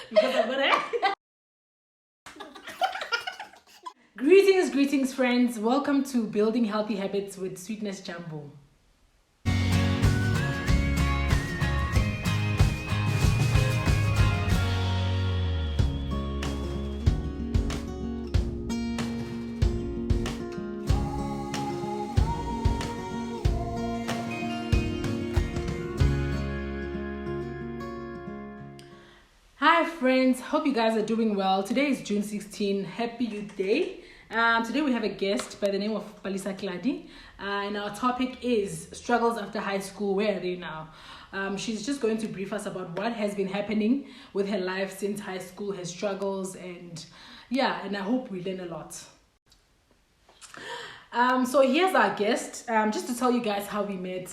Because I'm gonna. Greetings, friends. Welcome to Building Healthy Habits with Sweetness Jumbo. Hi friends, hope you guys are doing well. Today is June 16. Happy Youth Day. Today we have a guest by the name of Palisa Kladi, and our topic is struggles after high school. Where are they now? She's just going to brief us about what has been happening with her life since high school, her struggles, and I hope we learn a lot. So here's our guest. Just to tell you guys how we met.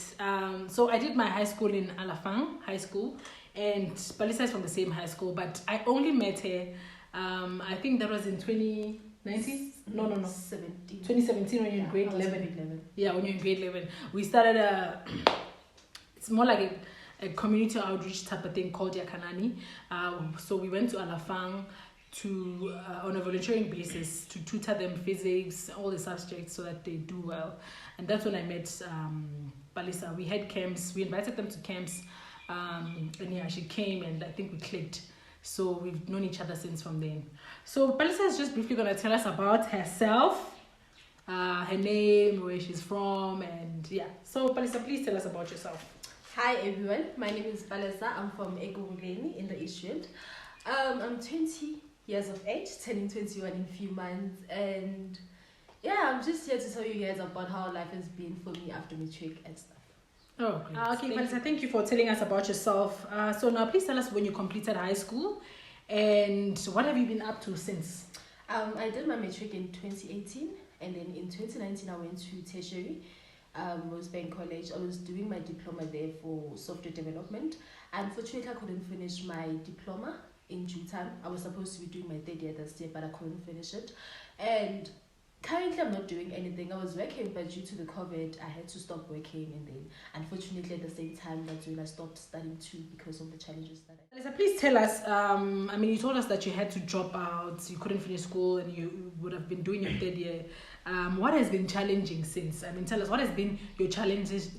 So I did my high school in Alafang High School, and Palisa is from the same high school, but I only met her. I think that was in 2019. No. 2017 when you're in grade 11. Yeah, when you're in grade 11, we started it's more like a community outreach type of thing called Yakanani. So we went to Alafang to on a volunteering basis to tutor them physics, all the subjects, so that they do well. And that's when I met Palisa. We had camps. We invited them to camps, and she came, and I think we clicked. So we've known each other since from then. So Palisa is just briefly gonna tell us about herself, her name, where she's from, and yeah. So Palisa, please tell us about yourself. Hi everyone, my name is Palisa. I'm from Egogeni in the East End. I'm 20 years of age, turning 21 in a few months, and I'm just here to tell you guys about how life has been for me after matric and stuff. Oh, great. Okay, Palisa, thank you for telling us about yourself. So now please tell us when you completed high school and what have you been up to since? I did my matric in 2018, and then in 2019 I went to tertiary, Rosebank College. I was doing my diploma there for software development. Unfortunately, I couldn't finish my diploma in due time. I was supposed to be doing my third year this year, but I couldn't finish it. And currently I'm not doing anything. I was working, but due to the COVID, I had to stop working, and then unfortunately at the same time that's when I stopped studying too because of the challenges that I... Palisa, please tell us, you told us that you had to drop out, you couldn't finish school, and you would have been doing your third year. What has been challenging since? Tell us, what has been your challenges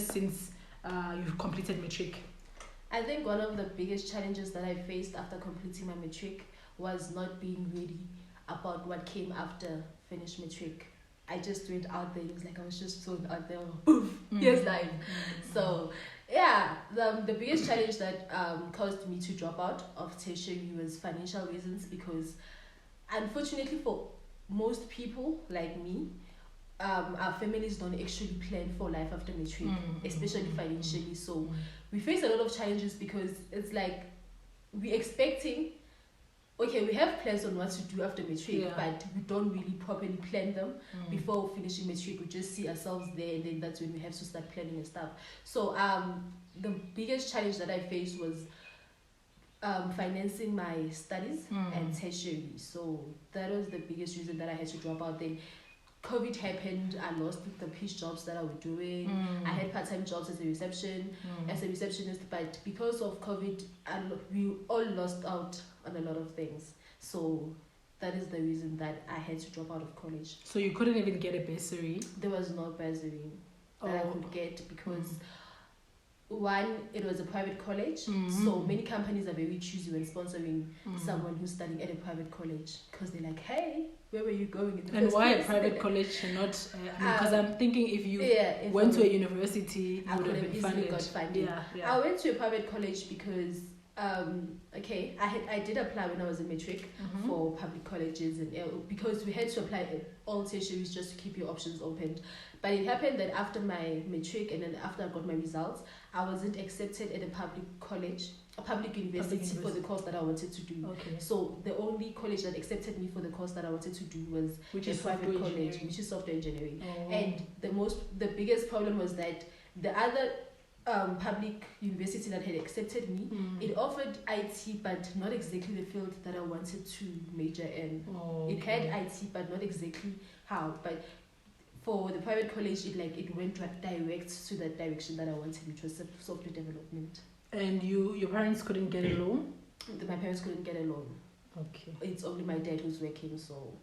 since you've completed matric? I think one of the biggest challenges that I faced after completing my matric was not being ready about what came after finished matric. I just went out there. It was like I was just thrown out there. Poof, here's life. So the biggest challenge that caused me to drop out of tertiary was financial reasons, because unfortunately for most people like me, our families don't actually plan for life after matric, especially financially. So we face a lot of challenges, because it's like we're expecting, okay, we have plans on what to do after matric, but we don't really properly plan them before finishing matric. We just see ourselves there, and then that's when we have to start planning and stuff. So the biggest challenge that I faced was financing my studies and tertiary. So that was the biggest reason that I had to drop out. Then COVID happened. I lost the piece jobs that I was doing. I had part-time jobs as a receptionist, but because of COVID, we all lost out on a lot of things. So that is the reason that I had to drop out of college. So you couldn't even get a bursary? There was no bursary that I could get, because one, it was a private college, so many companies are very choosy when sponsoring someone who's studying at a private college, because they're like, hey, where were you going in the and first why place? A private college and not because I'm thinking if you went to a university, you I would could have have been easily funded. got funded. I went to a private college because I did apply when I was in matric for public colleges, and because we had to apply at all tertiaries just to keep your options open. But it happened that after my matric, and then after I got my results, I wasn't accepted at a public university for the course that I wanted to do. Okay. So the only college that accepted me for the course that I wanted to do was a private college, which is software engineering. And the biggest problem was that the other public university that had accepted me, it offered IT, but not exactly the field that I wanted to major in. It had IT, but not exactly how. But for the private college, it went direct to that direction that I wanted, which was software development. And your parents couldn't get a loan? My parents couldn't get a loan. Okay. It's only my dad who's working, so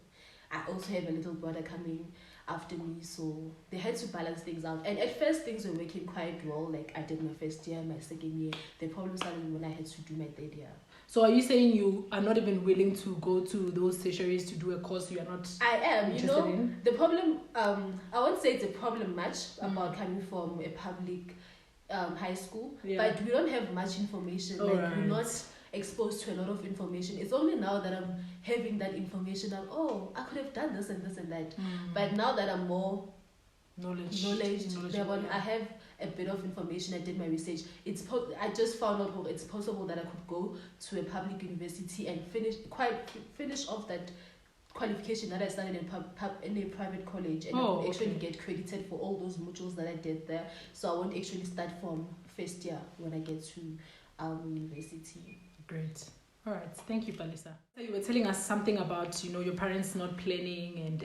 I also have a little brother coming after me, so they had to balance things out. And at first, things were working quite well. Like, I did my first year, my second year. The problem started when I had to do my third year. So are you saying you are not even willing to go to those tertiaries to do a course you are not I am, interested in? The problem, I won't say it's a problem much about coming from a public high school, but we don't have much information. We're not exposed to a lot of information. It's only now that I'm having that information that, I could have done this and this and that. But now that I'm more knowledge, I have a bit of information. I did my research. I just found out it's possible that I could go to a public university and finish off that qualification that I started in a private college, and I would actually get credited for all those modules that I did there. So I won't actually start from first year when I get to university. Great. All right. Thank you, Palisa. So you were telling us something about your parents not planning and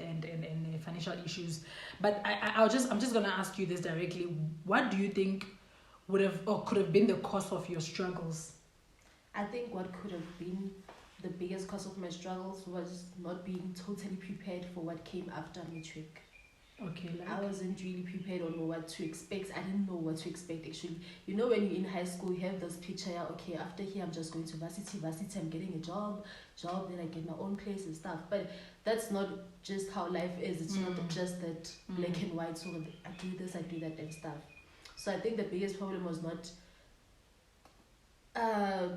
financial issues, but I'm just gonna ask you this directly. What do you think would have or could have been the cause of your struggles? I think what could have been the biggest cause of my struggles was not being totally prepared for what came after matric. Okay, I wasn't really prepared on what to expect. I didn't know what to expect actually. When you're in high school, you have this picture, after here I'm just going to varsity, I'm getting a job, then I get my own place and stuff. But that's not just how life is. It's not just that black and white, so I do this, I do that and stuff. So I think the biggest problem was not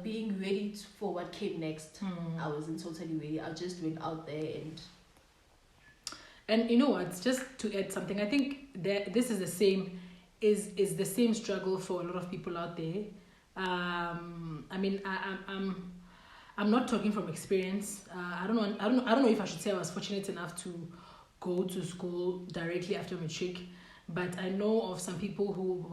being ready for what came next. I wasn't totally ready. I just went out there and you know what? Just to add something, I think that this is the same struggle for a lot of people out there. I mean, I'm not talking from experience. I don't know if I should say I was fortunate enough to go to school directly after matric. But I know of some people who,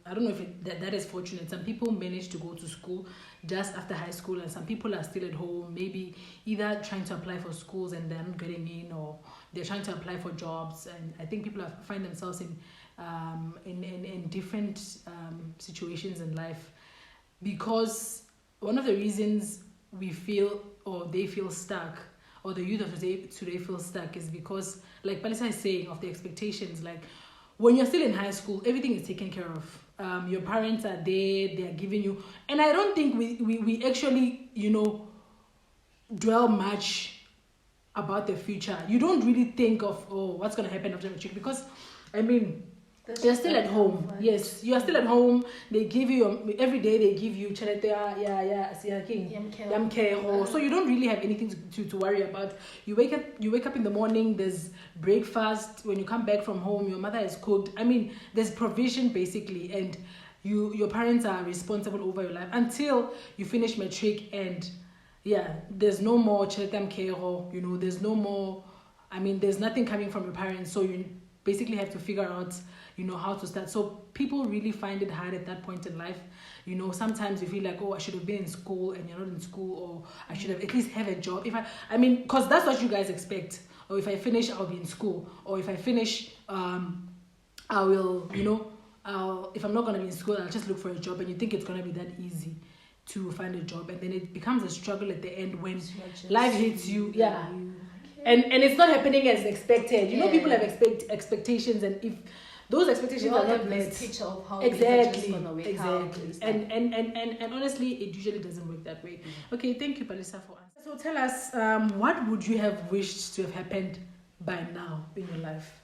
I don't know if that is fortunate. Some people manage to go to school just after high school, and some people are still at home, maybe either trying to apply for schools and they're not getting in, or they're trying to apply for jobs. And I think people find themselves in different situations in life, because one of the reasons we feel or they feel stuck, or the youth of today feel stuck, is because, like Palisa is saying, of the expectations. Like, when you're still in high school, everything is taken care of. Your parents are there, they are giving you. And I don't think we actually, dwell much about the future. You don't really think of, what's going to happen after matric. Because, I mean, you're still at home. Right? Yes, you are still at home. They give you, every day they give you yamkero. So you don't really have anything to worry about. You wake up in the morning, there's breakfast. When you come back from home, your mother has cooked. I mean, there's provision basically, and your parents are responsible over your life until you finish matric, and there's no more yamkero, there's no more, I mean, there's nothing coming from your parents, so you basically have to figure out how to start. So people really find it hard at that point in life. Sometimes you feel like, I should have been in school, and you're not in school, or I should have at least have a job. Because that's what you guys expect. Or if I finish, I'll be in school. Or if I finish, I will, if I'm not going to be in school, I'll just look for a job. And you think it's going to be that easy to find a job. And then it becomes a struggle at the end when life hits you. Yeah. And it's not happening as expected. People have expectations, and if those expectations are not met, picture of how exactly. And And honestly, it usually doesn't work that way. Okay, thank you, Palisa, for answering. So tell us, what would you have wished to have happened by now in your life?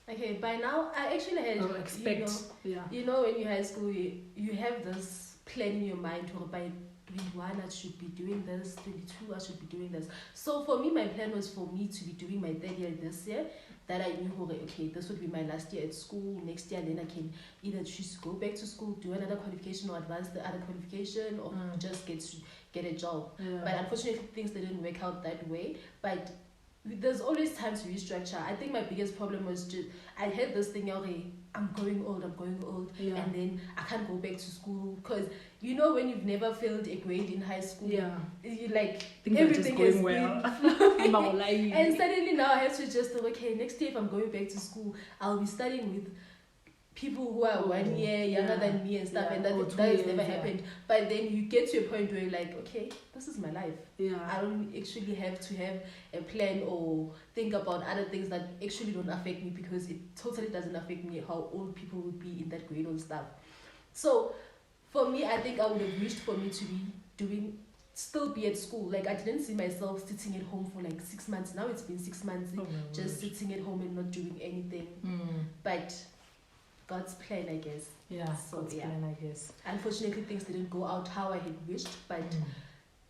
Okay, by now I actually had expect. When you're high school, you have this plan in your mind, or by 21 I should be doing this, 22 I should be doing this. So for me, my plan was for me to be doing my third year this year, that I knew, okay, this would be my last year at school. Next year, then I can either choose to go back to school, do another qualification, or advance the other qualification, or just get a job. But unfortunately, things didn't work out that way. But there's always time to restructure. I think my biggest problem was just, I had this thing, okay, I'm going old, and then I can't go back to school, because when you've never failed a grade in high school, you like things everything is going well. And suddenly now I have to just, okay, next year if I'm going back to school, I'll be studying with people who are 1 year younger than me and stuff, and that has never happened. But then you get to a point where you're like, okay, this is my life. I don't actually have to have a plan or think about other things that actually don't affect me, because it totally doesn't affect me how old people would be in that grade and stuff. So for me, I think I would have wished for me to be still be at school. Like, I didn't see myself sitting at home for like 6 months. Now it's been 6 months just sitting at home and not doing anything. But God's plan, I guess. So, God's plan, I guess. Unfortunately, things didn't go out how I had wished, but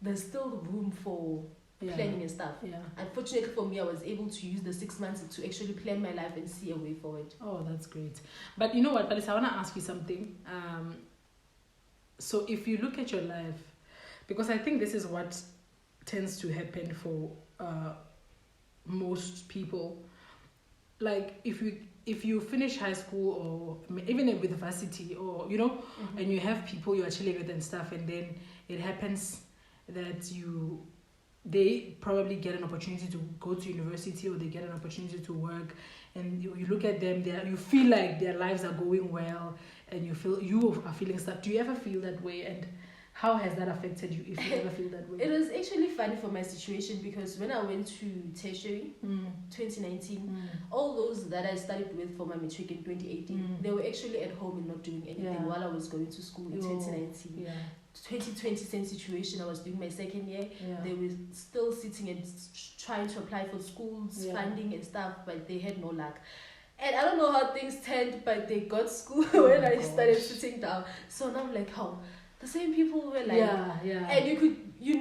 there's still room for planning and stuff. Unfortunately for me, I was able to use the 6 months to actually plan my life and see a way forward. Oh, that's great. But you know what, Palisa, I want to ask you something. So if you look at your life, because I think this is what tends to happen for most people. Like, if you finish high school or even with varsity, or and you have people you are chilling with and stuff, and then it happens that they probably get an opportunity to go to university, or they get an opportunity to work, and you look at them, you feel like their lives are going well, and you are feeling stuck. Do you ever feel that way? And how has that affected you, if you ever feel that way? It was actually funny for my situation, because when I went to tertiary 2019, all those that I studied with for my matric in 2018, they were actually at home and not doing anything while I was going to school in 2019. 2020, same situation. I was doing my second year. They were still sitting and trying to apply for schools, funding and stuff, but they had no luck. And I don't know how things turned, but they got school when I started sitting down. So now I'm like, how? The same people were like, and you could,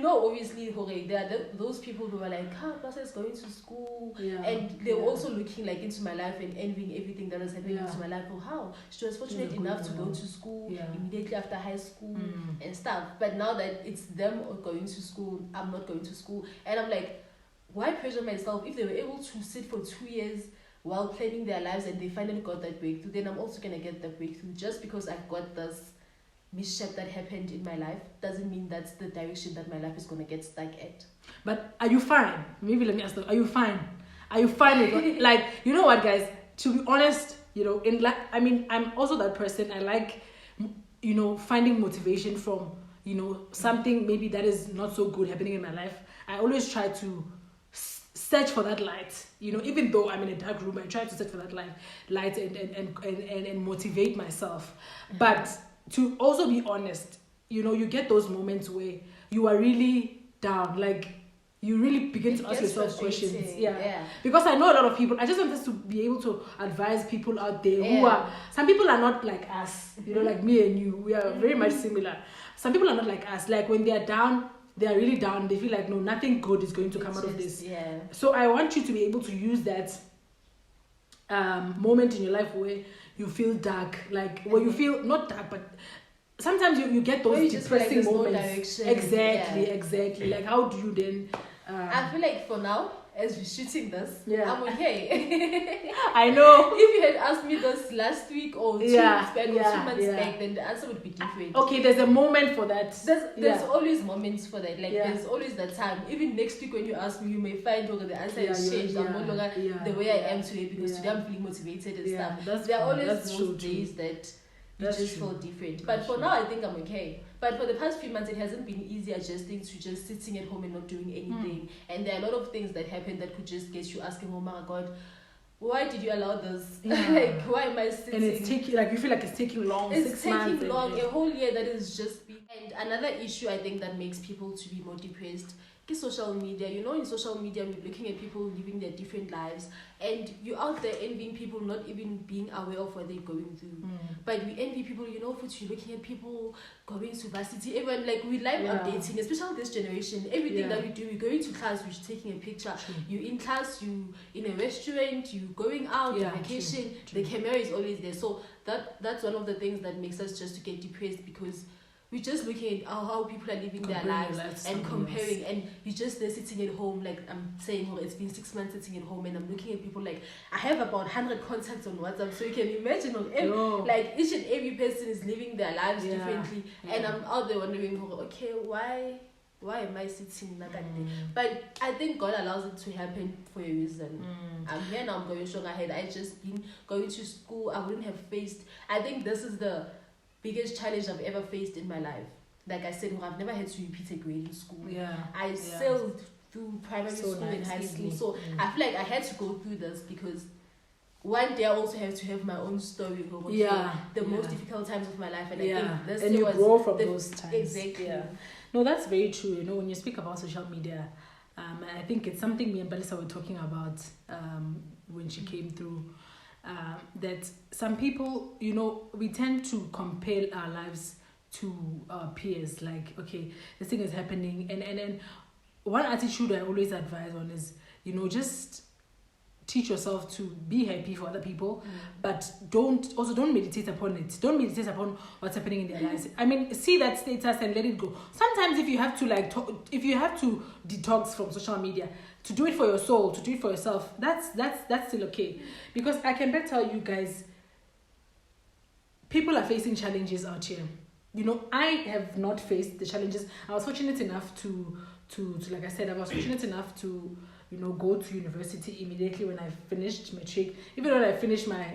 obviously, there are those people who were like, Basa is going to school, and they were also looking like into my life and envying everything that was happening into my life. How she was fortunate enough to go to school immediately after high school and stuff. But now that it's them going to school, I'm not going to school, and I'm like, why pressure myself? If they were able to sit for 2 years while planning their lives and they finally got that breakthrough, then I'm also gonna get that breakthrough. Just because I've got this mishap that happened in my life doesn't mean that's the direction that my life is going to get stuck at. But are you fine? Maybe let me ask you, are you fine? Are you fine with like, you know what, guys, to be honest, I'm also that person. I like, finding motivation from, something maybe that is not so good happening in my life. I always try to search for that light, even though I'm in a dark room, I try to search for that light and motivate myself. But to also be honest, you get those moments where you are really down, like you really begin to ask yourself questions. Because I know a lot of people, I just want us to be able to advise people out there who are, some people are not like us, like me and you, we are very much similar. Some people are not like us, like when they are down, they are really down, they feel like, no, nothing good is going to come out of this. So I want you to be able to use that moment in your life where you feel dark, like where you feel not dark, but sometimes you get those depressing moments. No exactly. Like, how do you then? I feel like for now, as we're shooting this, I'm okay. I know. If you had asked me this last week or 2 weeks back or 2 months back, then the answer would be different. Okay, there's a moment for that. There's always moments for that. Like there's always that time. Even next week when you ask me, you may find the answer has changed. I'm no longer the way I am today, because today I'm feeling motivated and stuff. There are always those days that you just feel different. But for now, I think I'm okay. But for the past few months, it hasn't been easy adjusting to just sitting at home and not doing anything. And there are a lot of things that happen that could just get you asking, oh my God, why did you allow this? Like, why am I sitting? And it's taking, like, you feel like it's taking long. It's taking long, a whole year that is just. And another issue I think that makes people to be more depressed is social media. In social media, we're looking at people living their different lives, and you're out there envying people, not even being aware of what they're going through. But we envy people, you're looking at people going to varsity. Everyone, like, we like updating, especially this generation. Everything that we do, we're going to class, we're taking a picture. You're in class, you in a restaurant, you going out, vacation. True. The camera is always there. So that's one of the things that makes us just to get depressed, because we're just looking at how people are living their lives and comparing, and you're just there sitting at home. Like I'm saying, it's been 6 months sitting at home, and I'm looking at people. Like, I have about 100 contacts on WhatsApp, so you can imagine like each and every person is living their lives differently, and I'm out there wondering, okay, why why am I sitting like that? But I think God allows it to happen for a reason. I'm here now, I'm going strong ahead. I just been going to school. I wouldn't have faced. I think this is the biggest challenge I've ever faced in my life. Like I said, I've never had to repeat a grade in school. I sailed through primary school and high school. So I feel like I had to go through this because one day I also have to have my own story over the most difficult times of my life. And I think this and you was grow from those times. Exactly. Yeah. No, that's very true. You know, when you speak about social media, I think it's something me and Balisa were talking about when she came through. That some people, you know, we tend to compare our lives to our peers. Like, okay, this thing is happening. And one attitude I always advise on is, you know, just teach yourself to be happy for other people, but don't meditate upon it. Don't meditate upon what's happening in their lives. I mean, see that status and let it go. Sometimes if you have to if you have to detox from social media, to do it for your soul, to do it for yourself, that's still okay. Because I can better tell you guys, people are facing challenges out here. You know, I have not faced the challenges. I was fortunate enough to like I said, I was fortunate enough to, you know, go to university immediately when I finished matric. Even when I finished my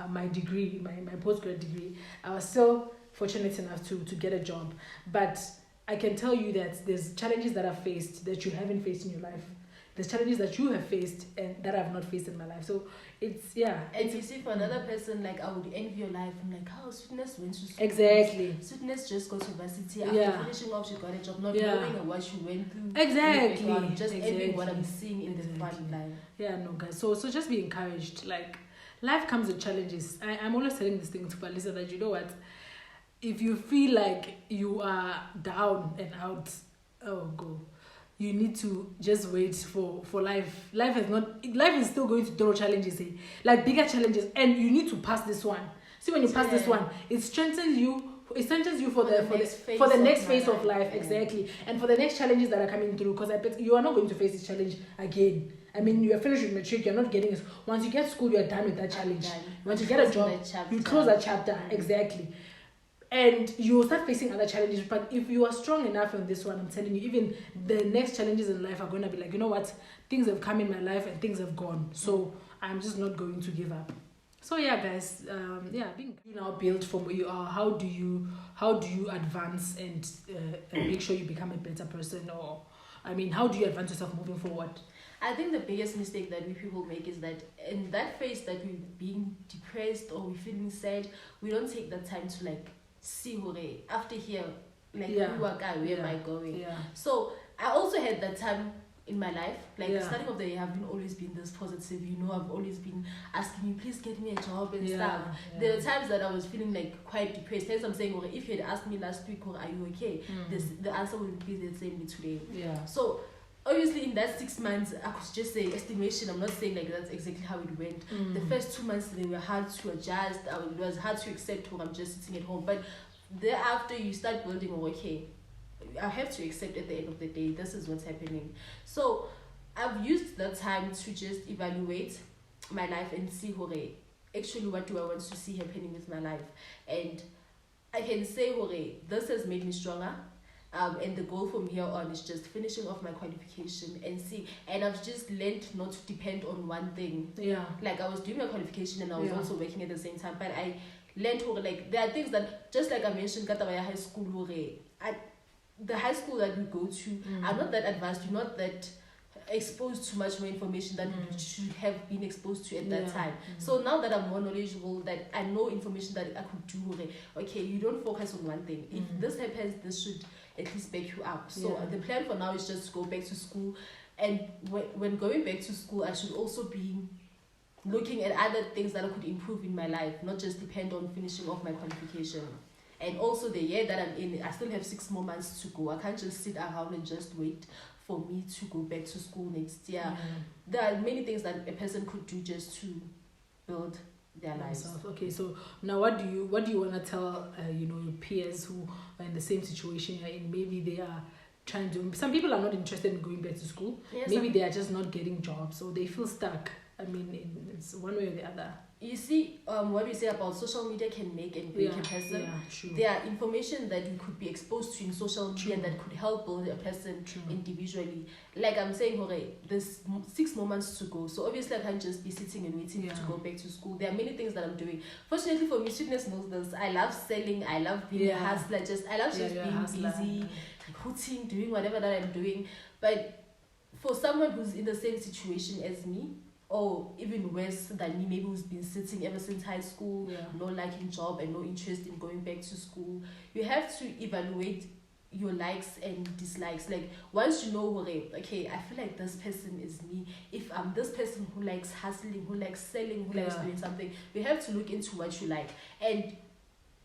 my degree, my postgrad degree, I was still fortunate enough to get a job. But I can tell you that there's challenges that I've faced that you haven't faced in your life. There's challenges that you have faced and that I've not faced in my life. So it's And you see, for another person, like I would envy your life. I'm like, how Sweetness went to school. Exactly. Sweetness just got to university. After finishing off, she got a job, not knowing what she went through. Exactly. Just envying what I'm seeing in the front line. Yeah, no, guys. So just be encouraged. Like, life comes with challenges. I'm always telling this thing to Palisa that, you know what, if you feel like you are down and out, go. You need to just wait for life. Life is still going to throw challenges, like bigger challenges, and you need to pass this one. See, when you pass this one, it strengthens you. It strengthens you for the next phase of life, exactly, and for the next challenges that are coming through. Because I bet you are not going to face this challenge again. I mean, you are finished with matric. You're not getting it. Once you get school, you are done with that challenge. Once you get a job, you close that chapter, exactly. And you will start facing other challenges. But if you are strong enough on this one, I'm telling you, even the next challenges in life are going to be like, you know what, things have come in my life and things have gone. So I'm just not going to give up. So yeah, guys, being you now build from where you are, how do you advance and make sure you become a better person? Or, I mean, how do you advance yourself moving forward? I think the biggest mistake that we people make is that in that phase that we're being depressed or we're feeling sad, we don't take the time to like see after here, like where am I going? So I also had that time in my life, like starting of the year, I've always been this positive, you know, I've always been asking you, please get me a job and stuff. There were times that I was feeling like quite depressed. Hence I'm saying, if you had asked me last week, are you okay? The answer would be the same today. So obviously in that 6 months, I could just say estimation. I'm not saying like that's exactly how it went. The first 2 months, they were hard to adjust. It was hard to accept when I'm just sitting at home. But thereafter, you start building, okay, I have to accept at the end of the day, this is what's happening. So I've used that time to just evaluate my life and see, actually what do I want to see happening with my life. And I can say, this has made me stronger. And the goal from here on is just finishing off my qualification and I've just learned not to depend on one thing. Like I was doing my qualification and I was also working at the same time, but I learned like there are things that, just like I mentioned, Katabaya High School, the high school that we go to are not that advanced, you're not that exposed to much more information that you should have been exposed to at that time. So now that I'm more knowledgeable, that I know information that I could do, okay, you don't focus on one thing. If this happens, this should at least back you up. So the plan for now is just to go back to school, and when going back to school, I should also be looking at other things that I could improve in my life, not just depend on finishing off my qualification. And also the year that I'm in, I still have 6 more months to go. I can't just sit around and just wait for me to go back to school next year. There are many things that a person could do just to build their lives. Okay, so now what do you want to tell your peers who are in the same situation you're in? Maybe they are trying to, some people are not interested in going back to school. Maybe they are just not getting jobs, or they feel stuck. I mean, it's one way or the other. you see, what we say about social media can make and break a person. Yeah, true. There are information that we could be exposed to in social media True. that could help build a person True. individually. Like I'm saying, there's 6 more months to go, so obviously I can't just be sitting and waiting to go back to school. There are many things that I'm doing. Fortunately for me, Sweetness knows this. I love selling. I love being a hustler. I love just being busy, recruiting, doing whatever that I'm doing. But for someone who's in the same situation as me, or even worse than me, maybe who's been sitting ever since high school, no liking job and no interest in going back to school, you have to evaluate your likes and dislikes. Like once you know, okay, I feel like this person is me. If I'm this person who likes hustling, who likes selling, who likes doing something, you have to look into what you like and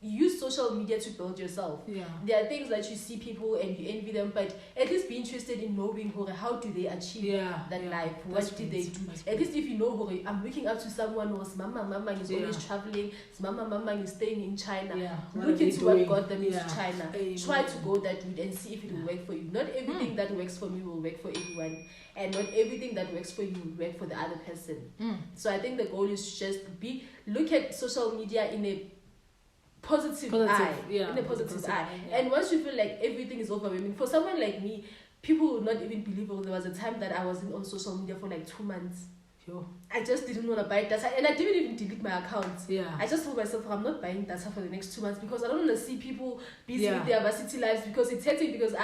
use social media to build yourself. There are things that you see people and you envy them, but at least be interested in knowing how do they achieve that life. What did they do? At least if you know, I'm looking up to someone who's mama is always traveling, mama is staying in China. Look into what got them into China. Try to go that route and see if it will work for you. Not everything that works for me will work for everyone, and not everything that works for you will work for the other person. So I think the goal is just look at social media in a positive eye. In a positive eye. And once you feel like everything is overwhelming, for someone like me, people would not even believe there was a time that I wasn't on social media for like 2 months. I just didn't want to buy data, and I didn't even delete my account. I just told myself I'm not buying data for the next 2 months because I don't want to see people busy with their varsity lives, because it's hectic. Because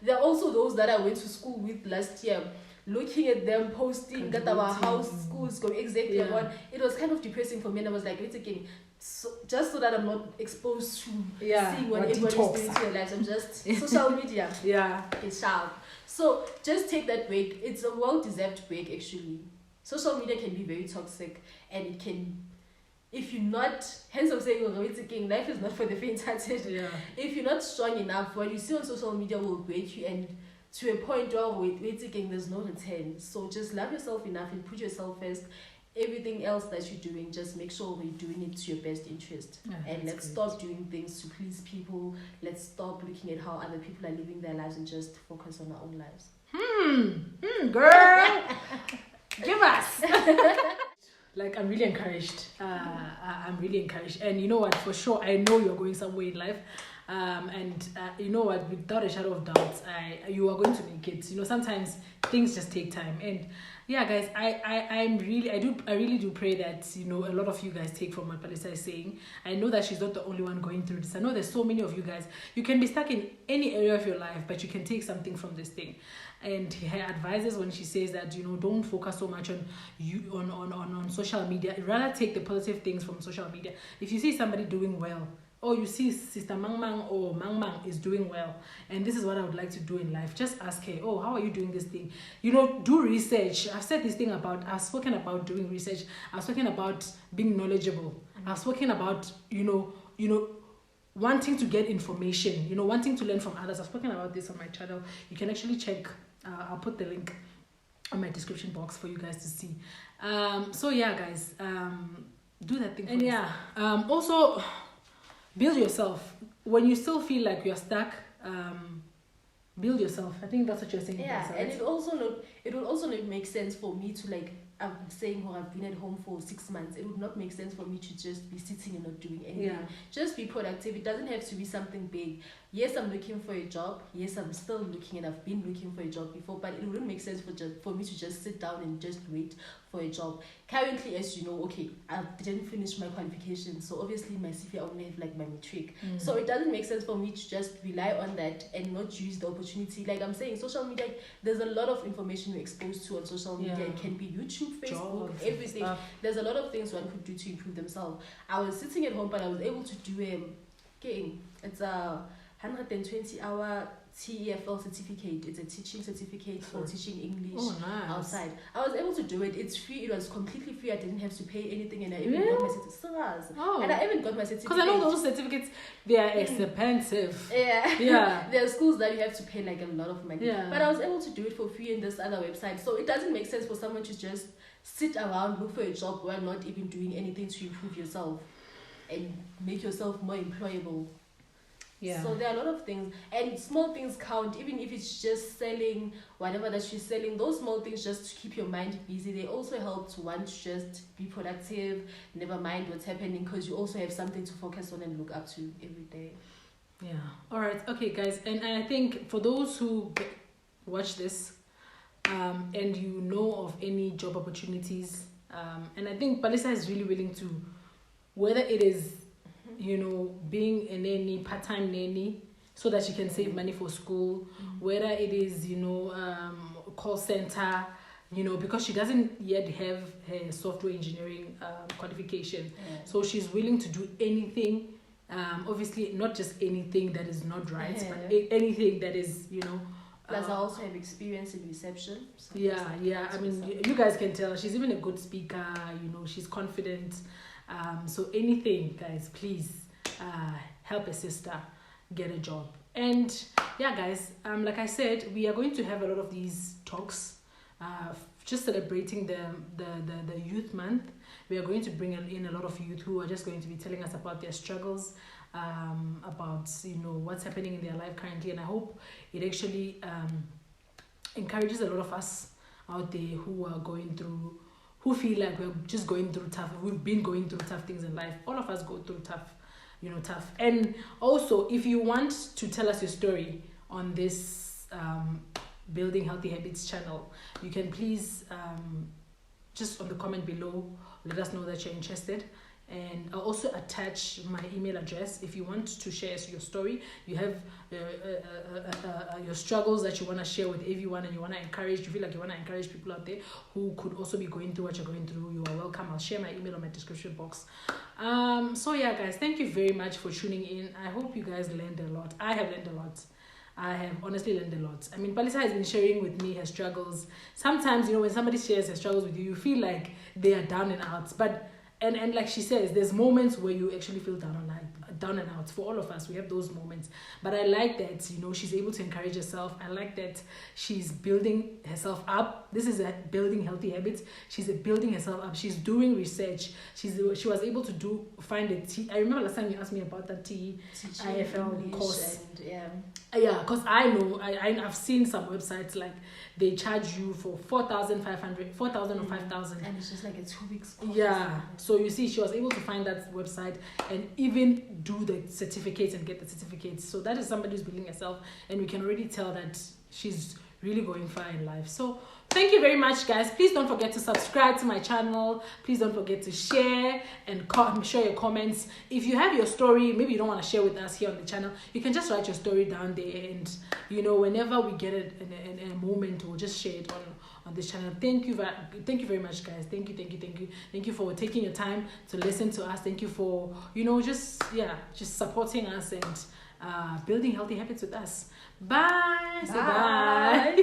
there are also those that I went to school with last year, looking at them posting that our house school is going exactly on. It was kind of depressing for me, and I was like, wait again. So just so that I'm not exposed to seeing what everybody's doing to their lives, I'm just social media. It's sharp. So just take that break. It's a well-deserved break, actually. Social media can be very toxic, and it can, if you're not, hence I'm saying, life is not for the faint-hearted. If you're not strong enough, what you see on social media will break you, and to a point where there's no return. So just love yourself enough and put yourself first. Everything else that you're doing, just make sure we're doing it to your best interest. And let's stop doing things to please people. Let's stop looking at how other people are living their lives and just focus on our own lives. Girl, give us. Like, I'm really encouraged. I'm really encouraged. And you know what? For sure, I know you're going somewhere in life. And you know what? Without a shadow of doubt, you are going to make it. You know, sometimes things just take time. And yeah, guys, I really do pray that, you know, a lot of you guys take from what Palisa is saying. I know that she's not the only one going through this. I know there's so many of you guys. You can be stuck in any area of your life, but you can take something from this thing. And her advises when she says that, you know, don't focus so much on social media. Rather take the positive things from social media. If you see somebody doing well, or you see Sister Mang Mang or Mang Mang is doing well, and this is what I would like to do in life, just ask her, oh, how are you doing this thing? You know, do research. I've said this thing I've spoken about doing research. I've spoken about being knowledgeable. I've spoken about, you know, wanting to get information, you know, wanting to learn from others. I've spoken about this on my channel. You can actually check. I'll put the link on my description box for you guys to see. So yeah, guys, do that thing. And also, build yourself. When you still feel like you're stuck, build yourself. I think that's what you're saying. And it would also not make sense for me to, like, I'm saying, I've been at home for 6 months. It would not make sense for me to just be sitting and not doing anything. Just be productive. It doesn't have to be something big. Yes, I'm looking for a job. Yes, I'm still looking, and I've been looking for a job before, but it wouldn't make sense for me to just sit down and just wait for a job. Currently, as you know, I didn't finish my qualifications, so obviously my CV, I only have like my matric. So it doesn't make sense for me to just rely on that and not use the opportunity. Like I'm saying, social media, there's a lot of information you're exposed to on social media. It can be YouTube, Facebook, everything. There's a lot of things one could do to improve themselves. I was sitting at home, but I was able to do it's a 120-hour TEFL certificate. It's a teaching certificate for teaching English outside. I was able to do it. It's free. It was completely free. I didn't have to pay anything, and I even got my certificate. And I even got my certificate. Because I know those certificates, they are expensive. There are schools that you have to pay like a lot of money. But I was able to do it for free in this other website. So it doesn't make sense for someone to just sit around, look for a job while not even doing anything to improve yourself and make yourself more employable. Yeah. So there are a lot of things, and small things count. Even if it's just selling whatever that she's selling, those small things just to keep your mind busy. They also help to want to just be productive. Never mind what's happening, because you also have something to focus on and look up to every day. Yeah. All right. Okay, guys, and I think for those who watch this, and you know of any job opportunities, and I think Palisa is really willing to, whether it is, being a nanny, part-time nanny, so that she can save money for school, whether it is, call center, because she doesn't yet have her software engineering qualification. So she's willing to do anything. Obviously, not just anything that is not right, but anything that is, Plus, I also have experience in reception. So I mean, you guys can tell she's even a good speaker. She's confident. So anything, guys, please help a sister get a job. And yeah, guys, like I said, we are going to have a lot of these talks, just celebrating the youth month. We are going to bring in a lot of youth who are just going to be telling us about their struggles, about what's happening in their life currently, and I hope it actually encourages a lot of us out there who are going through, who feel like we're just going through tough. We've been going through tough things in life. All of us go through tough. And also, if you want to tell us your story on this Building Healthy Habits channel, you can please just on the comment below let us know that you're interested. And I'll also attach my email address if you want to share your story. You have your struggles that you want to share with everyone, and you want to encourage. You feel like you want to encourage people out there who could also be going through what you're going through. You are welcome. I'll share my email on my description box. So yeah, guys, thank you very much for tuning in. I hope you guys learned a lot. I have learned a lot. I have honestly learned a lot. I mean, Palisa has been sharing with me her struggles. Sometimes, when somebody shares her struggles with you feel like they are down and out. But and like she says, there's moments where you actually feel down and out. For all of us, we have those moments. But I like that, she's able to encourage herself. I like that she's building herself up. This is a Building Healthy Habits. She's building herself up. She's doing research. She was able to find a T. I remember last time you asked me about that TEFL course. Yeah, because I know I've seen some websites like they charge you for 4,500, 4,000 or 5,000, and it's just like a 2 weeks course. Yeah, so you see, she was able to find that website and even do the certificates and get the certificates. So that is somebody who's building herself, and we can already tell that she's really going far in life. So thank you very much, guys. Please don't forget to subscribe to my channel. Please don't forget to share and share your comments. If you have your story, maybe you don't want to share with us here on the channel, you can just write your story down there, and whenever we get it in a moment, we'll just share it on this channel. Thank you very much, guys. Thank you for taking your time to listen to us. Thank you for just supporting us and building healthy habits with us. Bye. Say bye.